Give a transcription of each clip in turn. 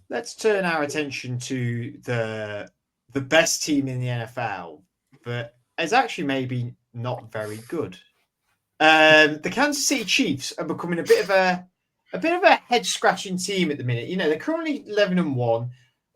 Let's turn our attention to the best team in the NFL, but is actually maybe not very good. The Kansas City Chiefs are becoming a bit of a head scratching team at the minute. You know, they're currently 11-1.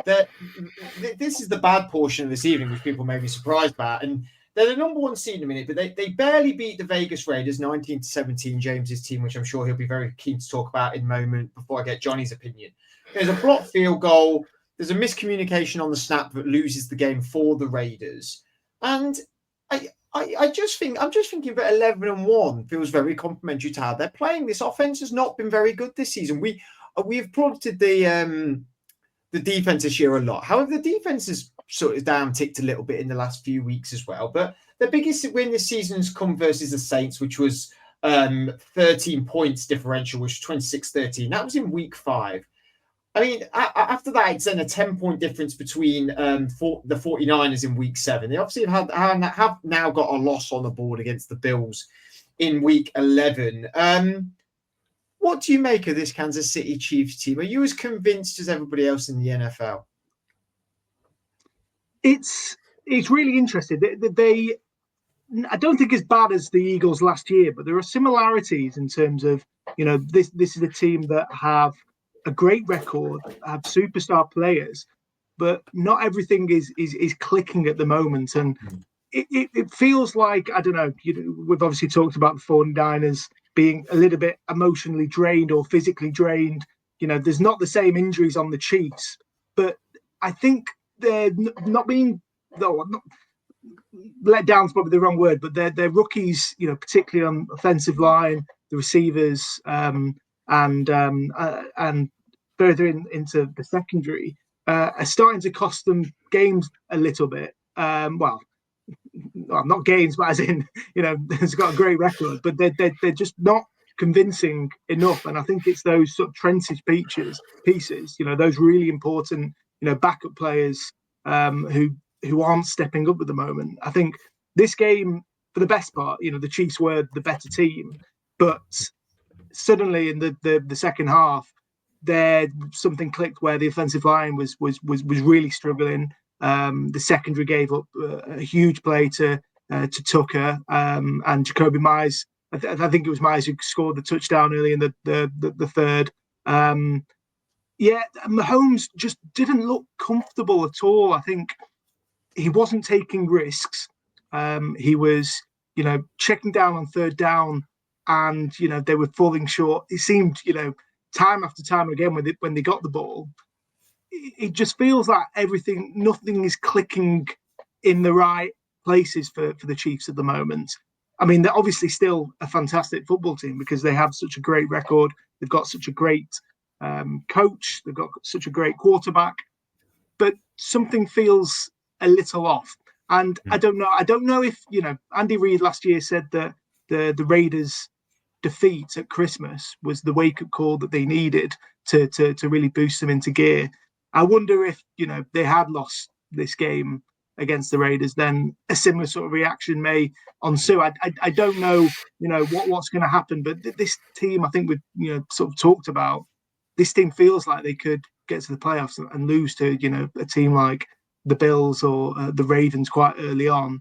This is the bad portion of this evening, which people may be surprised about. And they're the number one seed in a minute, but they barely beat the Vegas Raiders 19-17, James's team, which I'm sure he'll be very keen to talk about in a moment before I get Johnny's opinion. There's a blocked field goal. There's a miscommunication on the snap that loses the game for the Raiders. And I'm just thinking that 11-1 feels very complimentary to how they're playing. This offense has not been very good this season. We've prompted the defense this year a lot. However, the defense has sort of down ticked a little bit in the last few weeks as well. But the biggest win this season has come versus the Saints, which was 13 points differential, which was 26-13. That was in week 5. I mean, after that, it's then a 10-point difference between the 49ers in week 7. They obviously have now got a loss on the board against the Bills in week 11. What do you make of this Kansas City Chiefs team? Are you as convinced as everybody else in the NFL? It's really interesting. They I don't think as bad as the Eagles last year, but there are similarities in terms of, you know, this is a team that have a great record, have superstar players, but not everything is clicking at the moment. And it feels like, I don't know, we've obviously talked about the 49ers being a little bit emotionally drained or physically drained. You know, there's not the same injuries on the Chiefs, but I think they're not being, though, not let down is probably the wrong word, but they're rookies, you know, particularly on offensive line, the receivers, and further into the secondary, are starting to cost them games a little bit. Well, not games, but as in, you know, it's got a great record, but they're just not convincing enough. And I think it's those sort of trenches pieces, you know, those really important, you know, backup players who aren't stepping up at the moment. I think this game, for the best part, you know, the Chiefs were the better team, but suddenly in the second half, there something clicked where the offensive line was really struggling. The secondary gave up a huge play to Tucker, and Jacoby Myers. I think it was Myers who scored the touchdown early in the third. Yeah, Mahomes just didn't look comfortable at all. I think he wasn't taking risks. He was, you know, checking down on third down, and you know they were falling short. It seemed, you know, time after time again when they got the ball, it just feels like nothing is clicking in the right places for the Chiefs at the moment. I mean, they're obviously still a fantastic football team because they have such a great record. They've got such a great coach. They've got such a great quarterback, but something feels a little off. And I don't know if, you know, Andy Reid last year said that the Raiders' defeat at Christmas was the wake-up call that they needed to really boost them into gear. I wonder if, you know, they had lost this game against the Raiders, then a similar sort of reaction may ensue. I don't know, you know, what's going to happen, but this team, I think we've, you know, sort of talked about, this team feels like they could get to the playoffs and lose to, you know, a team like the Bills or the Ravens quite early on.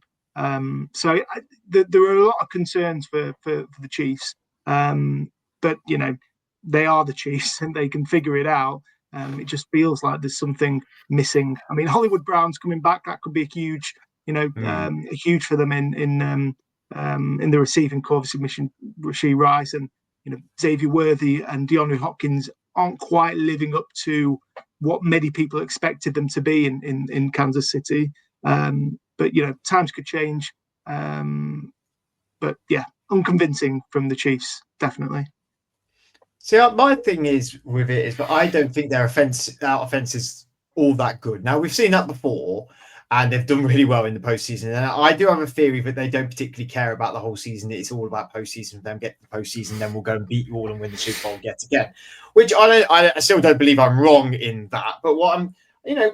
So there are a lot of concerns for the Chiefs, but you know they are the Chiefs and they can figure it out. It just feels like there's something missing. I mean, Hollywood Brown's coming back. That could be a huge, you know, huge for them in the receiving corps. Obviously, Rashee Rice and, you know, Xavier Worthy and DeAndre Hopkins aren't quite living up to what many people expected them to be in Kansas City. But, you know, times could change. But, yeah, unconvincing from the Chiefs, definitely. See, my thing is with it is that I don't think their offense is all that good. Now, we've seen that before, and they've done really well in the postseason. And I do have a theory that they don't particularly care about the whole season. It's all about postseason for them. Get the postseason, then we'll go and beat you all and win the Super Bowl yet again. Which I still don't believe I'm wrong in that. But what I'm, you know,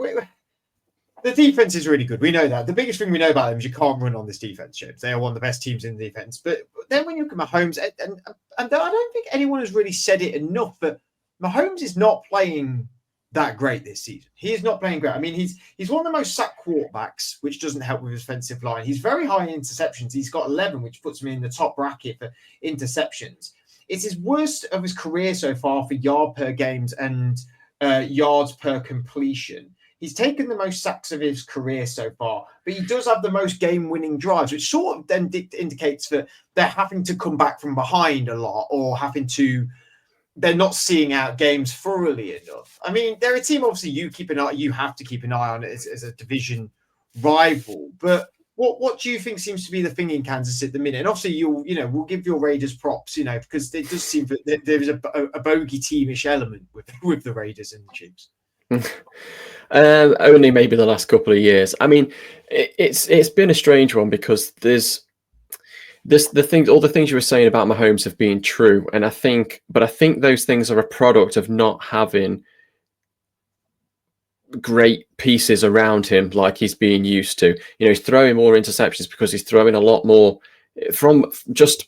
the defense is really good. We know that. The biggest thing we know about them is you can't run on this defense, James. They are one of the best teams in the defense. But then when you look at Mahomes, and I don't think anyone has really said it enough, but Mahomes is not playing that great this season. He is not playing great. I mean, he's one of the most sacked quarterbacks, which doesn't help with his offensive line. He's very high in interceptions. He's got 11, which puts him in the top bracket for interceptions. It's his worst of his career so far for yard per games and yards per completion. He's taken the most sacks of his career so far, but he does have the most game-winning drives, which sort of then indicates that they're having to come back from behind a lot, or they're not seeing out games thoroughly enough. I mean, they're a team, obviously, you have to keep an eye on it as a division rival. But what do you think seems to be the thing in Kansas at the minute? And obviously, we'll give your Raiders props, because it does seem that there is a bogey teamish element with the Raiders and the Chiefs. Only maybe the last couple of years. I mean, it's been a strange one because there's all the things you were saying about Mahomes have been true, and I think those things are a product of not having great pieces around him like he's being used to. He's throwing more interceptions because he's throwing a lot more from just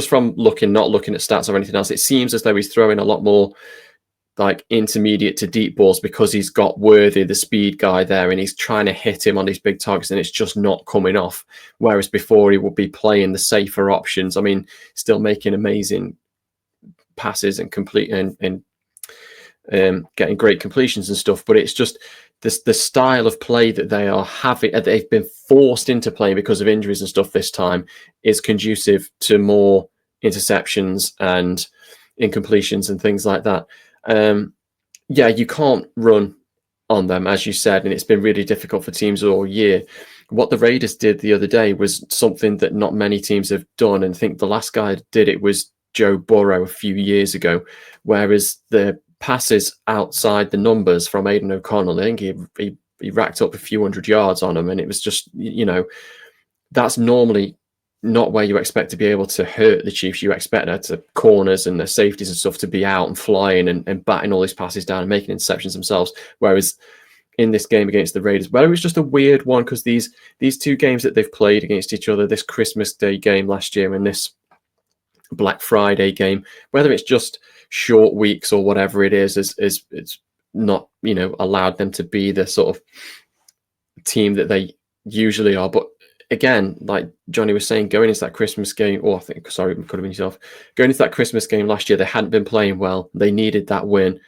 from not looking at stats or anything else. It seems as though he's throwing a lot more like intermediate to deep balls because he's got Worthy, the speed guy, there, and he's trying to hit him on these big targets, and it's just not coming off. Whereas before he would be playing the safer options. I mean, still making amazing passes and getting great completions and stuff, but it's just the style of play that they are having, they've been forced into playing because of injuries and stuff this time, is conducive to more interceptions and incompletions and things like that. You can't run on them, as you said, and it's been really difficult for teams all year. What the Raiders did the other day was something that not many teams have done, and I think the last guy that did it was Joe Burrow a few years ago, whereas the passes outside the numbers from Aidan O'Connell, I think he racked up a few hundred yards on them, and it was just, that's normally not where you expect to be able to hurt the Chiefs. You expect their corners and their safeties and stuff to be out and flying and batting all these passes down and making interceptions themselves. Whereas in this game against the Raiders, it was just a weird one because these two games that they've played against each other, this Christmas Day game last year and this Black Friday game, whether it's just short weeks or whatever it is it's not, allowed them to be the sort of team that they usually are. But again, like Johnny was saying, going into that Christmas game, it could have been yourself. Going into that Christmas game last year, they hadn't been playing well. They needed that win.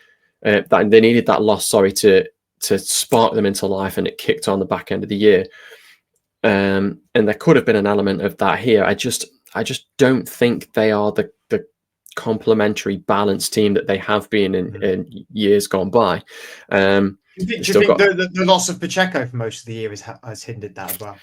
They needed that loss, to spark them into life, and it kicked on the back end of the year. And there could have been an element of that here. I just don't think they are the complementary, balanced team that they have been in years gone by. Do you think the loss of Pacheco for most of the year has hindered that as well?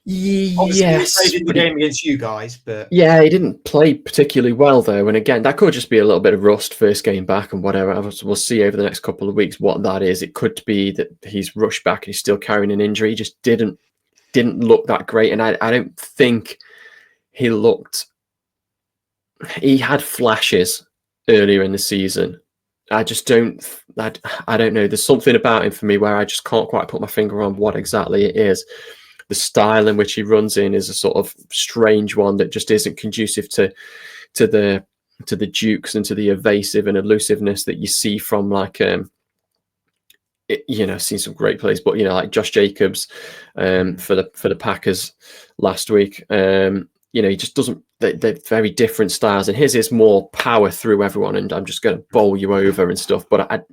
Yes, he played in the game against you guys, but he didn't play particularly well though. And again, that could just be a little bit of rust first game back and whatever. We'll see over the next couple of weeks what that is. It could be that he's rushed back and he's still carrying an injury. He just didn't look that great, and I don't think he looked. He had flashes earlier in the season. I just don't. I don't know. There's something about him for me where I just can't quite put my finger on what exactly it is. The style in which he runs in is a sort of strange one that just isn't conducive to the Dukes and to the evasive and elusiveness that you see from seen some great plays, but like Josh Jacobs for the Packers last week. He just doesn't. They're very different styles, and his is more power through everyone, and I'm just going to bowl you over and stuff. But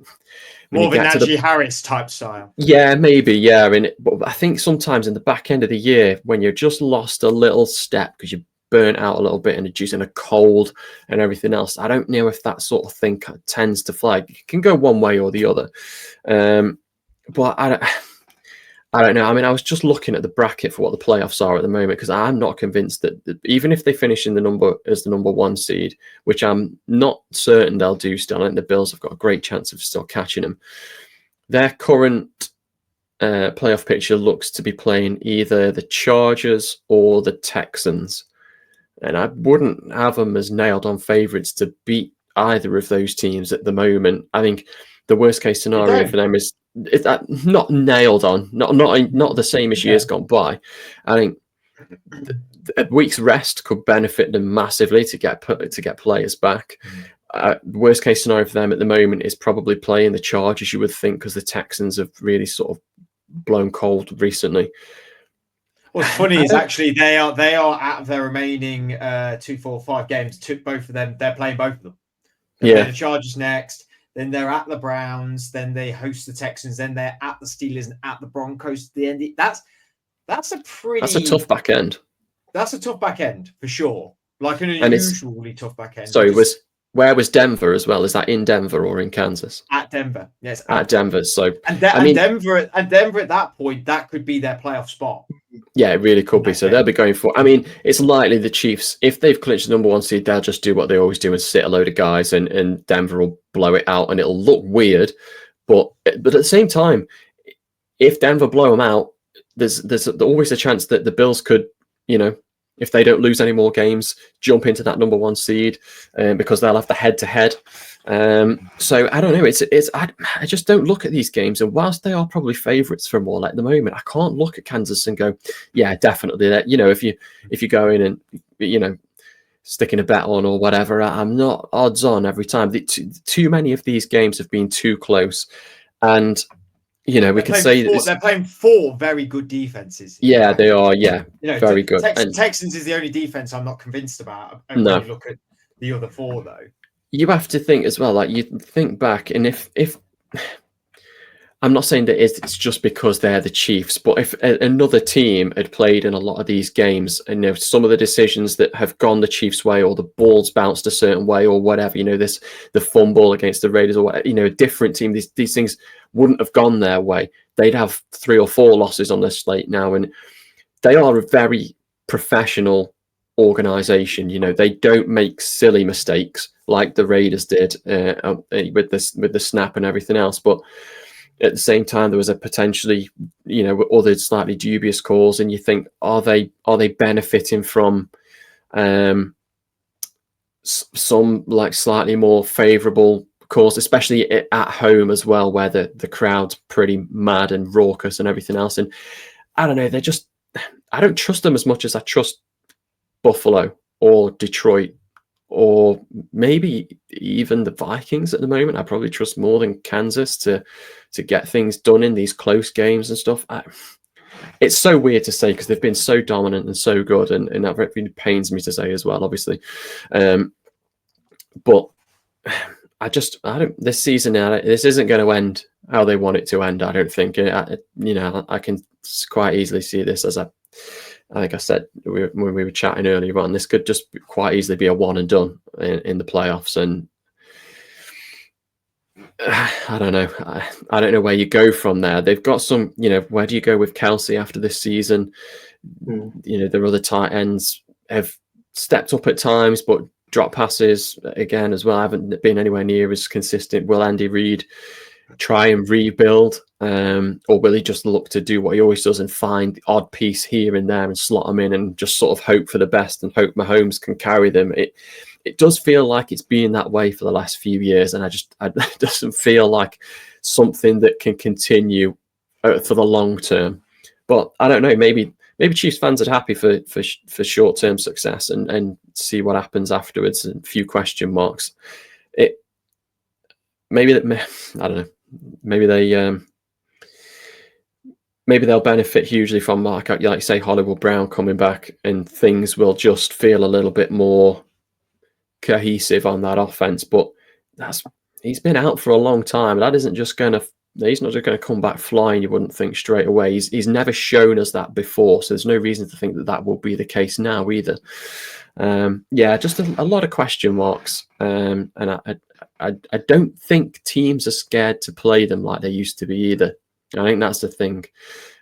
more of a Najee Harris type style. Yeah, maybe. Yeah, but I think sometimes in the back end of the year, when you're just lost a little step because you burnt out a little bit and juice and a cold and everything else, I don't know if that sort of thing tends to flag. It can go one way or the other. But I don't know. I mean, I was just looking at the bracket for what the playoffs are at the moment, because I'm not convinced that even if they finish in the number 1 seed, which I'm not certain they'll do still, I think the Bills have got a great chance of still catching them. Their current playoff picture looks to be playing either the Chargers or the Texans. And I wouldn't have them as nailed on favourites to beat either of those teams at the moment. I think the worst case scenario for them is that not nailed on, not the same as years gone by. I think a week's rest could benefit them massively to get players back. worst case scenario for them at the moment is probably playing the Chargers, you would think, because the Texans have really sort of blown cold recently. What's funny is actually they are out of their remaining 2, 4, 5 games. Both of them, they're playing both of them. They're playing the Chargers next. Then they're at the Browns. Then they host the Texans. Then they're at the Steelers and at the Broncos. The end. That's a tough back end. That's a tough back end for sure. Like an unusually tough back end. So where was Denver as well? Is that in Denver or in Kansas? At Denver, yes. At Denver. So Denver at that point, that could be their playoff spot. Yeah, it really could be. So they'll be going for. I mean, it's likely the Chiefs, if they've clinched the number 1 seed, they'll just do what they always do and sit a load of guys, and Denver will blow it out, and it'll look weird. But at the same time, if Denver blow them out, there's always a chance that the Bills could, if they don't lose any more games, jump into that number 1 seed because they'll have the head-to-head. So I don't know. I just don't look at these games, and whilst they are probably favourites for more at the moment, I can't look at Kansas and go, yeah, definitely. That if you go in and sticking a bet on or whatever, I'm not odds on every time. Too many of these games have been too close, and we could say they're playing 4 very good defenses. Yeah, they are. Yeah, very good. Texans is the only defense I'm not convinced about. When you look at the other 4, though. You have to think as well, like you think back, and if I'm not saying that it's just because they're the Chiefs, but if another team had played in a lot of these games, and some of the decisions that have gone the Chiefs' way, or the balls bounced a certain way, or whatever, the fumble against the Raiders, or whatever, a different team, these things wouldn't have gone their way. They'd have 3 or 4 losses on their slate now, and they are a very professional organization. They don't make silly mistakes like the Raiders did with the snap and everything else, but at the same time there was a potentially other slightly dubious calls, and you think, are they benefiting from some like slightly more favorable calls, especially at home as well, where the crowd's pretty mad and raucous and everything else? And I don't know, I don't trust them as much as I trust Buffalo or Detroit, or maybe even the Vikings at the moment. I probably trust more than Kansas to get things done in these close games and stuff. It's so weird to say because they've been so dominant and so good, and that really pains me to say as well, obviously. But I don't. This season, this isn't going to end how they want it to end. I don't think. I can quite easily see this as I think I said when we were chatting earlier on, this could just quite easily be a one and done in the playoffs. And I don't know. I don't know where you go from there. They've got some, where do you go with Kelsey after this season? Their other tight ends have stepped up at times, but drop passes again as well. Haven't been anywhere near as consistent. Will Andy Reid try and rebuild, or will he just look to do what he always does and find the odd piece here and there and slot them in and just sort of hope for the best and hope Mahomes can carry them? It does feel like it's been that way for the last few years, and it doesn't feel like something that can continue for the long term. But I don't know, maybe Chiefs fans are happy for short-term success and see what happens afterwards, and a few question marks. I don't know. Maybe they'll benefit hugely from, like say, Hollywood Brown coming back, and things will just feel a little bit more cohesive on that offense. But he's been out for a long time. That isn't just going to. He's not just going to come back flying, you wouldn't think, straight away. He's never shown us that before, so there's no reason to think that will be the case now either. Just a lot of question marks, and I don't think teams are scared to play them like they used to be either. I think that's the thing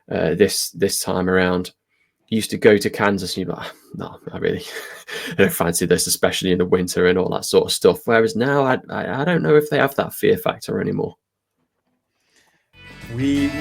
this time around. You used to go to Kansas and you'd be like, no, I don't fancy this, especially in the winter and all that sort of stuff. Whereas now, I don't know if they have that fear factor anymore. We